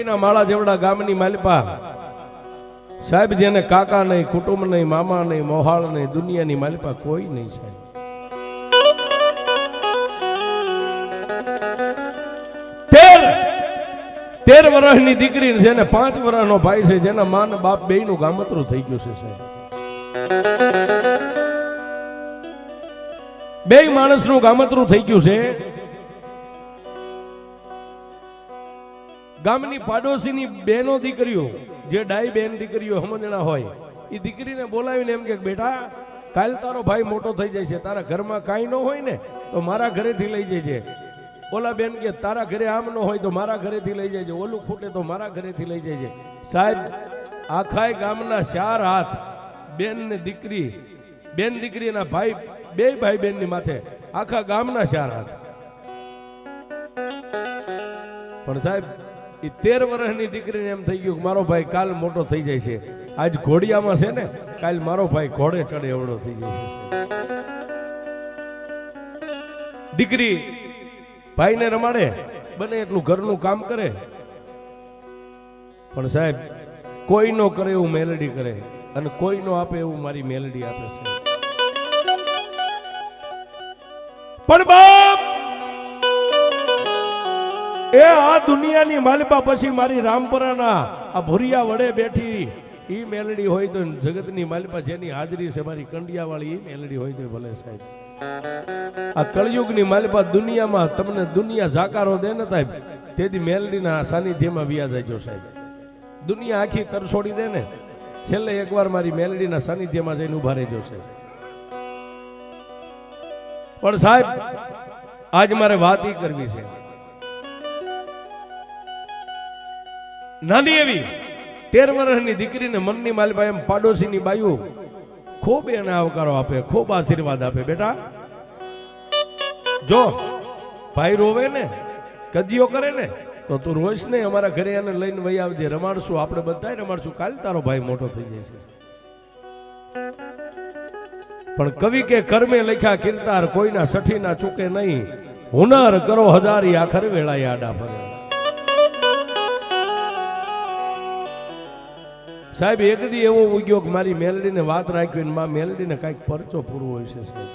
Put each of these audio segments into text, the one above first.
પથ્થીના માળા જેવડા ગામની માલિપા સાહેબ, જેને કાકા નહીં, કુટુંબ નહીં, મામા નહીં, મોહાળ નહીં, દુનિયાની માલિપા કોઈ નહીં સાહેબ. 13 વર્ષની દીકરી છે ને 5 વર્ષનો ભાઈ છે, જેના મા ને બાપ બેયનું ગામતરું થઈ ગયું છે સાહેબ. બેય માણસનું ગામતરું થઈ ગયું છે. ગામની પાડોશીની બેનો દીકરીઓ, જે ડાઈ બેન દીકરીઓ સમજણા હોય, એ દીકરીને બોલાવીને એમ કે બેટા, કાલ તારો ભાઈ મોટો થઈ જાય છે, તારા ઘરમાં કાંઈ ન હોય ને તો મારા ઘરેથી લઈ જજે. ઓલા બેન કે તારા ઘરે આમ ન હોય તો મારા ઘરેથી લઈ જજે, ઓલું ખૂટે તો મારા ઘરેથી લઈ જજે. સાહેબ, આખા ગામના 4 હાથ બેન ને દીકરી, બેન દીકરીના ભાઈ, બે ભાઈ બેન ની માથે આખા ગામના 4 હાથ. પણ સાહેબ, એ 13 વર્ષની દીકરીને એમ થઈ ગયું કે મારો ભાઈ કાલ મોટો થઈ જાય છે. આજ ઘોડિયામાં છે ને, કાલ મારો ભાઈ ઘોડે ચડે એવડો થઈ જાય છે. દીકરી ભાઈને રમાડે, બને એટલું ઘરનું કામ કરે, પણ સાહેબ કોઈ નો કરે એવું મેલડી કરે, અને કોઈ નો આપે એવું મારી મેલડી આપે છે. પણ બાપ, એ આ દુનિયાની માલિપા પછી મારી રામપરાના આ ભુરિયા વડે બેઠી ઈ મેલડી હોય તો, જગતની માલિપા જેની હાજરી છે મારી કંડિયા વાળી, ઈ મેલડી હોય તો ભલે સાહેબ. આ કળયુગની માલિપા દુનિયામાં તમને દુનિયા જાકારો દે ને સાહેબ, તેથી મેલડીના સાનિધ્યમાં વ્યા જાય સાહેબ. દુનિયા આખી તરસોડી દે ને, છેલ્લે એકવાર મારી મેલડીના સાનિધ્યમાં જઈને ઉભા રહેજો સાહેબ. પણ સાહેબ, આજ મારે વાત ઈ કરવી છે. નાની એવી 13 વર્ષની દીકરીને મનની માલિપા એમ પાડોશીની બાયુ ખૂબ એને આવકારો આપે, ખૂબ આશીર્વાદ આપે. બેટા જો ભાઈ રોવે ને, કદીઓ કરે ને, તો તું રોઈશ નહીં, અમારા ઘરે એને લઈને વહી આવજે, રમાડશું, આપણે બધાય રમાડશું, કાલ તારો ભાઈ મોટો થઈ જાય છે. પણ કવિ કે કર્મે લખ્યા કીર્તાર, કોઈના સઠી ના ચૂકે નહીં, હુનર કરો હજારી, આખર વેળાએ આડા ફરે. સાહેબ, એક દી એવો ઉગ્યો કે મારી મેલડીને વાત રાખવી, માં મેલડીને કઈક પરચો પૂરો હોય છે સાહેબ.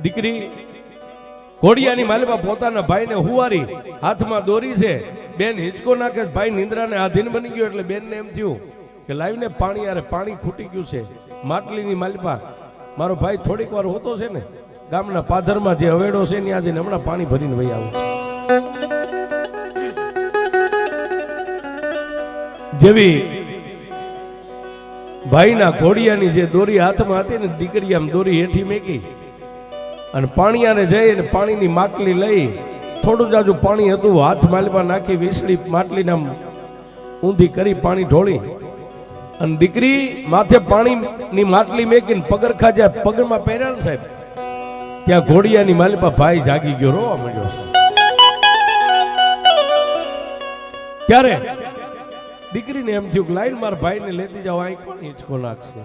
દીકરી ઘોડિયાની માલિપા પોતાના ભાઈને હુવારી, હાથમાં દોરી છે, બેન હિંચકો નાખે, ભાઈ નિંદ્રાને આધીન બની ગયો, એટલે બેનને એમ થયું કે લાવીને પાણી, યાર પાણી ખૂટી ગયું છે. માટલીની માલિપા મારો ભાઈ થોડીક વાર હોતો છે ને, ગામના પાદરમાં જે હવેડો છે ને, આજે હમણાં પાણી ભરીને વહી આવું છે. જેવી ભાઈના ઘોડિયાની જે દોરી હાથમાં હતી ને, દીકરી આમ દોરી હેઠી મેકી અને પાણીયાને જઈ અને પાણીની માટલી લઈ, થોડું જાજુ પાણી હતું, હાથ માલિપા નાખી વીસળી માટલીને આમ ઊંધી કરી પાણી ઢોળી, અને દીકરી માથે પાણીની માટલી મેકીને પગરખા જ્યાં પગમાં પહેર્યા ને સાહેબ, ત્યાં ઘોડિયાની માલિપા ભાઈ જાગી ગયો, રોવા માંડ્યો છે. ત્યારે દીકરીને એમ થયું કે લાઈન મારા ભાઈને લેતી જાવ, અહીં કોણ હિંચકો નાખશે.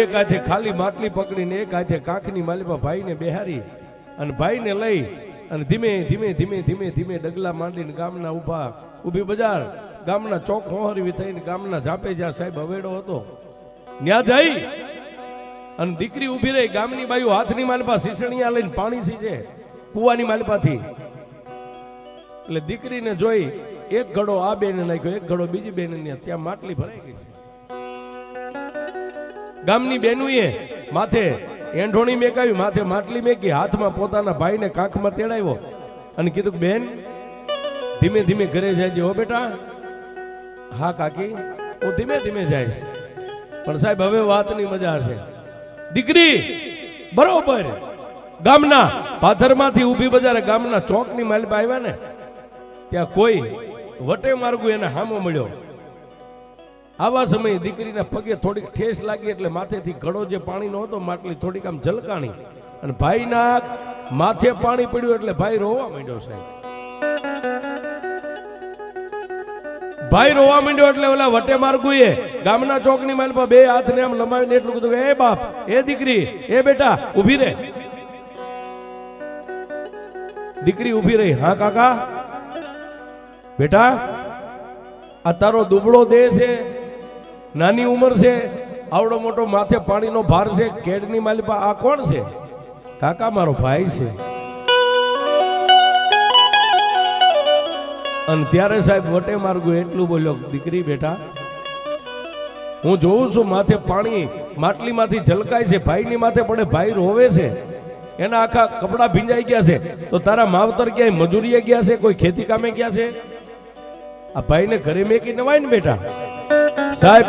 એક હાથે ખાલી માટલી પકડીને એક હાથે કાંખની માલિપા ભાઈને બેહારી અને ભાઈને લઈ અને ધીમે ધીમે ધીમે ધીમે ધીમે ડગલા માંડીને ગામના ઊભી બજાર, ગામના ચોક હોહરવી થઈને ગામના ઝાપે જ્યાં સાહેબ હવેડો હતો ત્યાં જઈ અને દીકરી ઊભી રહી. ગામની બાયુ હાથની માલિપા શીસણિયા લઈને પાણી સીંચે કુવાની માલિપાથી. એટલે દીકરીને જોઈ એક ઘડો આ બેને નાખ્યો, એક ઘડો બીજી બેને, ત્યાં માટલી ભરાઈ ગઈ છે. ગામની બેનુએ માથે એંઢોણી મેકાવી, માથે માટલી મેકી, હાથમાં પોતાના ભાઈને કાંખમાં તેડાવ્યો અને કીધું બેન ધીમે ધીમે ઘરે જાય. હો બેટા. હા કાકી, હું ધીમે ધીમે જઈશ. પણ સાહેબ, હવે વાતની મજા છે. દીકરી બરોબર ગામના પાથરમાંથી ઊભી બજારે ગામના ચોકની માલિપા આવ્યા ને, ત્યાં કોઈ વટે માર્ગુ એને હામો મળ્યો. આવા સમયે દીકરીના પગે થોડીક ઠેસ લાગી, એટલે માથેથી ઘડો જે પાણીનો હતો માટલી થોડીક આમ ઝલકાણી અને ભાઈના માથે પાણી પડ્યું, એટલે ભાઈ રોવા માંડ્યો સાહેબ. ભાઈ રોવા માંડ્યો એટલે ઓલા વટે માર્ગુએ ગામના ચોકની માલિપા બે હાથને આમ લંબાવીને એટલું કીધું કે એ બાપ, એ દીકરી, એ બેટા ઊભી રહે. દીકરી ઊભી રહી. હા કાકા. બેટા આ તારો દુબળો દેહ છે, નાની ઉંમર છે, આવડો મોટો માથે પાણીનો ભાર છે, કેડની માલિપા આ કોણ છે? કાકા મારો ભાઈ છે. અને ત્યારે સાહેબ વટે માર્ગું એટલું બોલ્યો, દીકરી બેટા હું જોઉં છું માથે પાણી માટલીમાંથી ઝલકાય છે, ભાઈની માથે પડે, ભાઈ રોવે છે, એના આખા કપડા ભીંજાઈ ગયા છે, તો તારા માવતર ક્યાંય મજૂરીએ ગયા છે, કોઈ ખેતી કામે ગયા છે? આ ભાઈને ઘરે મેકી નવાય ને બેટા. સાહેબ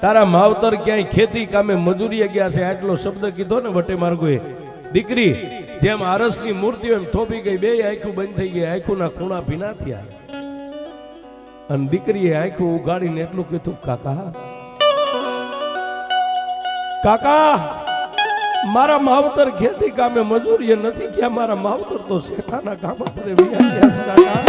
તારા માવતર ક્યાંય ખેતી કામે મજૂરીએ ગયા છે, આટલો શબ્દ કીધો ને વટે માર્ગુએ. દીકરી જેમ આરસની મૂર્તિ એમ થોભી ગઈ, બે આંખું બંધ થઈ ગઈ, આંખોના ખૂણા ભીના થયા. અને દીકરીએ આંખું ઉગાડીને એટલું કીધું, કાકા કાકા મારા માવતર ખેતી કામે મજૂરીએ નથી ગયા, મારા માવતર તો શેઠાના કામ કરે વિયા ગયા છે કાકા.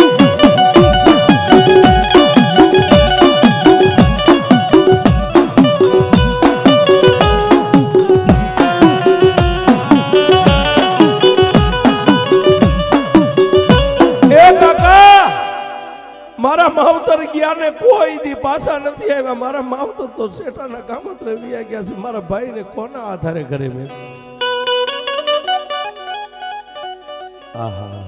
મારા માવતર ગયા ને કોઈ દી પાછા નથી આવ્યા, મારા માવતર તો શેઠાના કામત્રે વિયા ગયા છે, મારા ભાઈને કોના આધારે ઘરે મેં. આહા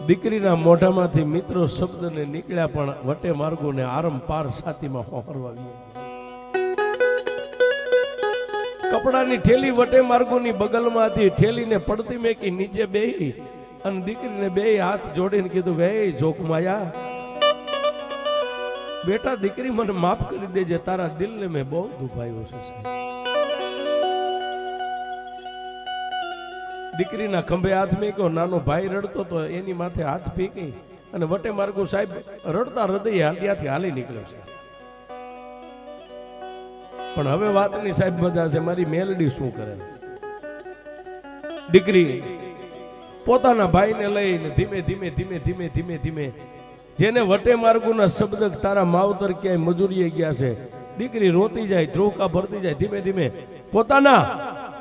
દીકરીના મોઢામાંથી મિત્રો શબ્દને નીકળ્યા, પણ વટે માર્ગોને આરંપાર છાતીમાં હોહરવા કપડાની ઠેલી વટે માર્ગોની બગલમાં હતી, ઠેલીને પડતી મેકી નીચે બેહી અને દીકરીને બે હાથ જોડીને કીધું, હે જોકમાયા બેટા દીકરી મને માફ કરી દેજે, તારા દિલને મેં બહુ દુભાવ્યો છે. દીકરીના ખંભે હાથ મેક્યો, નાનો ભાઈ રડતો તો એની માથે હાથ ફેંકી અને વટે માર્ગો સાહેબ રડતા હૃદય હાલ્યાથી હાલી નીકળ્યો છે. પણ હવે વાતની સાહેબ મજા છે, મારી મેલડી શું કરે. દીકરી પોતાના ભાઈને લઈને ધીમે ધીમે ધીમે ધીમે ધીમે ધીમે જેને વટે માર્ગુના શબ્દ તારા માવતર ક્યાંય મજૂરીએ ગયા છે, દીકરી રોતી જાય, ધ્રુવકા ભરતી જાય, ધીમે ધીમે પોતાના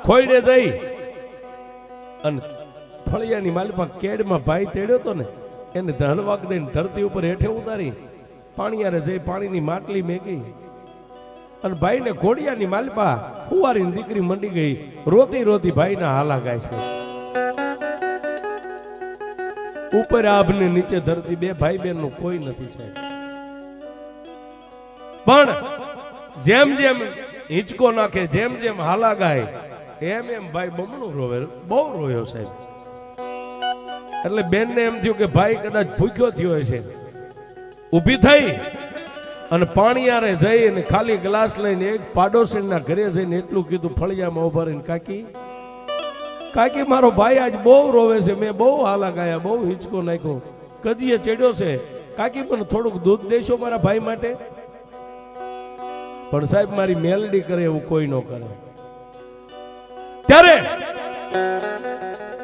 ખોયડે જઈ અને ફળિયાની માલિપા કેડમાં ભાઈ તેડ્યો તો ને એને ધડવાક દઈને ધરતી ઉપર હેઠે ઉતારી પાણીયારે જઈ પાણીની માટલી મેકી અને ભાઈને ઘોડિયાની માલિપા હુવારીની દીકરી મંડી ગઈ, રોતી રોતી ભાઈના હાલા ગાય છે. ઉપર આભને નીચે ધરતી, બે ભાઈ બહેન નું કોઈ નથી સાહેબ. પણ જેમ જેમ હિંચકો નાખે, જેમ જેમ હાલા ગાય, એમ એમ ભાઈ બમણું રોવે, બહુ રોયો સાહેબ. એટલે બેન ને એમ થયું કે ભાઈ કદાચ ભૂખ્યો થયો છે. ઊભી થઈ અને પાણીયારે જઈ અને ખાલી ગ્લાસ લઈને એક પાડોશીના ઘરે જઈને એટલું કીધું, ફળિયામાં ઉભા રહીને, કાકી કાકી મારો ભાઈ આજ બહુ રોવે છે, મેં બહુ હાલા ગાયા, બહુ હિંચકો નાખ્યો, કદીએ ચડ્યો છે, કાકી પણ થોડુંક દૂધ દેશો મારા ભાઈ માટે. પણ સાહેબ મારી મેલડી કરે એવું કોઈ ન કરે. ત્યારે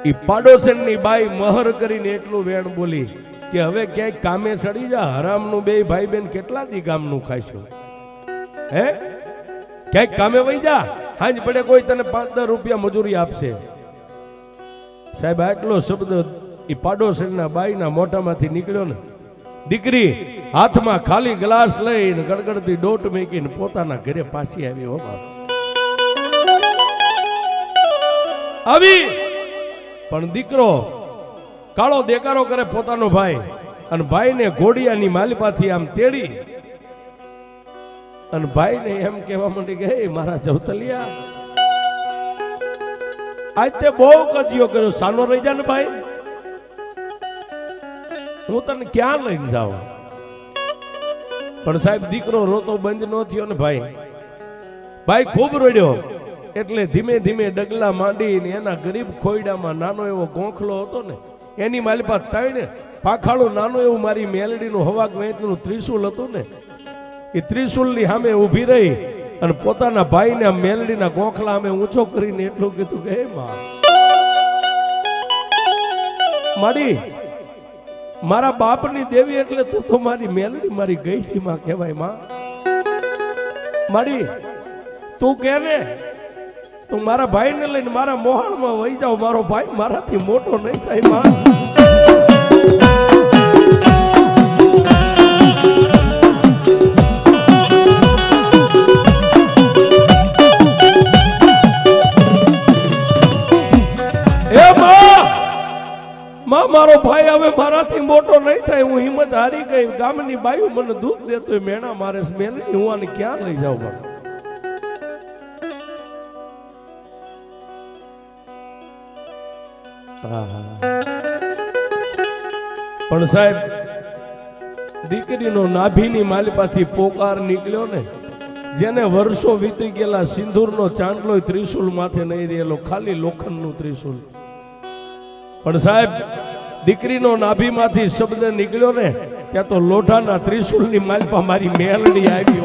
ઈ પાડોશની બાઈ મહર કરીને એટલું વેણ બોલી કે હવે ક્યાંય કામે સડી જા, હરામનું બે ભાઈ બેન કેટલા દી ગામનું ખાઈશું, હે ક્યાંક કામે વહી જા, હાંજ પડે કોઈ તને 5-10 રૂપિયા મજૂરી આપશે. સાહેબ આટલો શબ્દ એ પાડોશીના બાઈના મોઢામાંથી નીકળ્યો ને, દીકરી હાથમાં ખાલી ગ્લાસ લઈને ગડગડતી ડોટ મેકીને પોતાના ઘરે પાછી આવી. હો બાપ આવી પણ દીકરો કાળો દેકારો કરે પોતાનો ભાઈ, અને ભાઈને ઘોડિયાની માલિપાથી આમ તેડી અને ભાઈને એમ કહેવા માંડી કે હે મારા જવતલિયા, આજ તે બહુ કજિયો કર્યો, સાનો રહી જા ને ભાઈ, હું તને ક્યાં લઈને જાઉં. પણ સાહેબ દીકરો રોતો બંધ ન થયો ને ભાઈ ખૂબ રોડ્યો. એટલે ધીમે ધીમે ડગલા માંડીને એના ગરીબ ખોયડામાં નાનો એવો ગોખલો હતો ને, એની માલિપા તાઈને પાખાળું નાનું એવું મારી મેલડીનું હવાક વેચનું ત્રિશુલ હતું ને, એ ત્રિશુલની સામે ઊભી રહી અને પોતાના ભાઈને મેલડીના ગોખલા અમે ઊંચો કરીને એટલું કીધું કે હે માં માડી, મારા બાપની દેવી એટલે તું તો મારી મેલડી, મારી ગઈડી માં કહેવાય. માં માડી તું કે ને, તું મારા ભાઈને લઈને મારા મોહાળમાં વહી જાવ, મારો ભાઈ મારાથી મોટો નહીં થાય. માં મારો ભાઈ હવે મારાથી મોટો નહીં થાય, હું હિંમત હારી ગઈ. ગામની બાયુ મને દૂધ દેતો મેણા મારે મેલડી, હું આને ક્યાં લઈ જાઉં? પણ સાહેબ, દીકરીનો નાભીની માલિપાથી પોકાર નીકળ્યો ને, જેને વર્ષો વીતી ગયેલા સિંદૂરનો ચાંદલો ત્રિશુલ માથે નહીં રહેલો, ખાલી લોખંડનું ત્રિશુલ. પણ સાહેબ, દીકરીનો નાભીમાંથી શબ્દ નીકળ્યો ને, ત્યાં તો લોઢાના ત્રિશુલની માલપા મારી મેલડી આવી.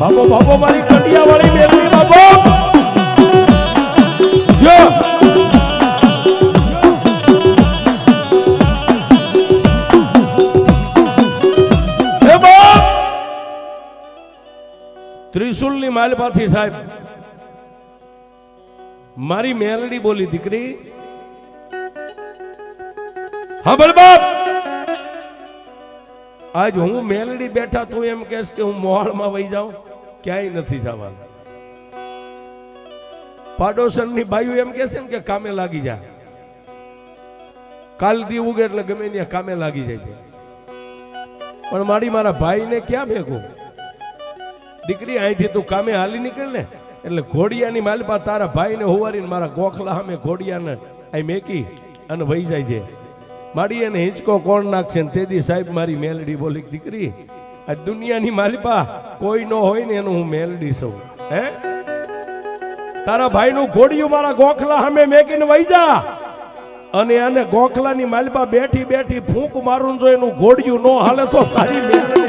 બાબો બાબો મારી કંડિયા વાળી મેલડી બાબો. જો ત્રિશુલની માલપાથી સાહેબ મારી મેલડી બોલી, દીકરી હા બોલ બાપ. આજ હું મેલડી બેઠા, તું એમ કહેશ કે હું મોહાળમાં વહી જાઉં? ક્યાંય નથી જવાનું. પાડોશનની બાયુ એમ કહેશે ને કે કામે લાગી જા, કાલ દી ઉગે એટલે ગમે ત્યાં કામે લાગી જાય. પણ મારી મારા ભાઈને ક્યાં ભેગું? દીકરી અહીંથી તું કામે હાલી નીકળ ને, એટલે ઘોડિયાની માલપા તારા ભાઈને હોવારીને મારા ગોખલા સામે ઘોડિયાને અહીં મેકી અને વહી જાય છે. મારી એને હિંચકો કોણ નાખશે? ને તેથી સાહેબ મારી મેલડી બોલી, દીકરી આ દુનિયાની માલપા કોઈ ન હોય ને એનું હું મેલડી છું. હે, તારા ભાઈનું ઘોડિયું મારા ગોખલા સામે મેકીને વહી જા, અને આને ગોખલાની માલપા બેઠી બેઠી ફૂંક મારું જો એનું ઘોડિયું ન હાલે તો તારી મેલડી.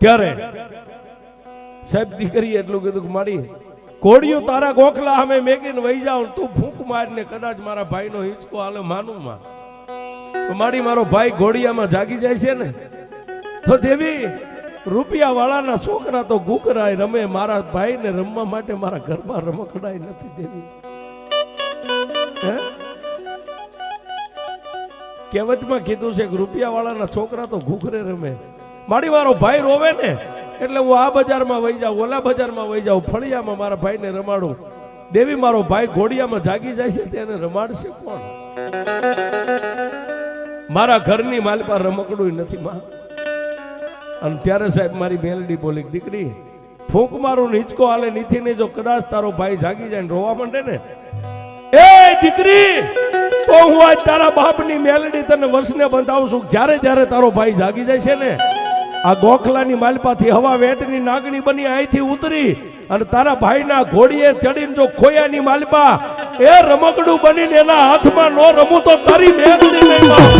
ત્યારે સાહેબ દીકરી એટલું કીધું કે મારી ઘોડિયું તારા ગોખલા અમે મેકીને વહી જાવ, તું ફૂંક મારીને કદાચ મારા ભાઈનો હિંચકો હાલે માનું માં. મારી મારો ભાઈ ઘોડિયામાં જાગી જાય છે ને, તો દેવી રૂપિયા વાળાના છોકરા તો ગુકરાય રમે, મારા ભાઈને રમવા માટે મારા ઘરમાં રમકડાય નથી દેવી. કહેવતમાં કીધું છે કે રૂપિયા વાળાના છોકરા તો ઘૂઘરે રમે. મારી મારો ભાઈ રોવે ને એટલે હું આ બજારમાં વહી જાઉં, ઓલા બજારમાં વહી જાઉં, ફળિયામાં મારા ભાઈને રમાડું. દેવી મારો ભાઈ ઘોડિયામાં જાગી જાય છે, તેને રમાડશે કોણ? મારા ઘરની માલપા રમકડું નથી માં. અને ત્યારે સાહેબ મારી મેલડી બોલી, દીકરી ફૂંક મારું હિંચકો હાલે નીથી ને, જો કદાચ તારો ભાઈ જાગી જાય ને રોવા માંડે ને, એ દીકરી તો હું આજ તારા બાપની મેલડી તને વસને બંધાવું છું. જ્યારે જ્યારે તારો ભાઈ જાગી જાય છે ને, આ ગોખલાની માલપાથી હવા વેતની નાગણી બની અહીંથી ઉતરી અને તારા ભાઈના ઘોડીએ ચડીને જો ખોયાની માલપા એ રમકડું બનીને એના હાથમાં નો રમું તો તારી મેલડી નહીં.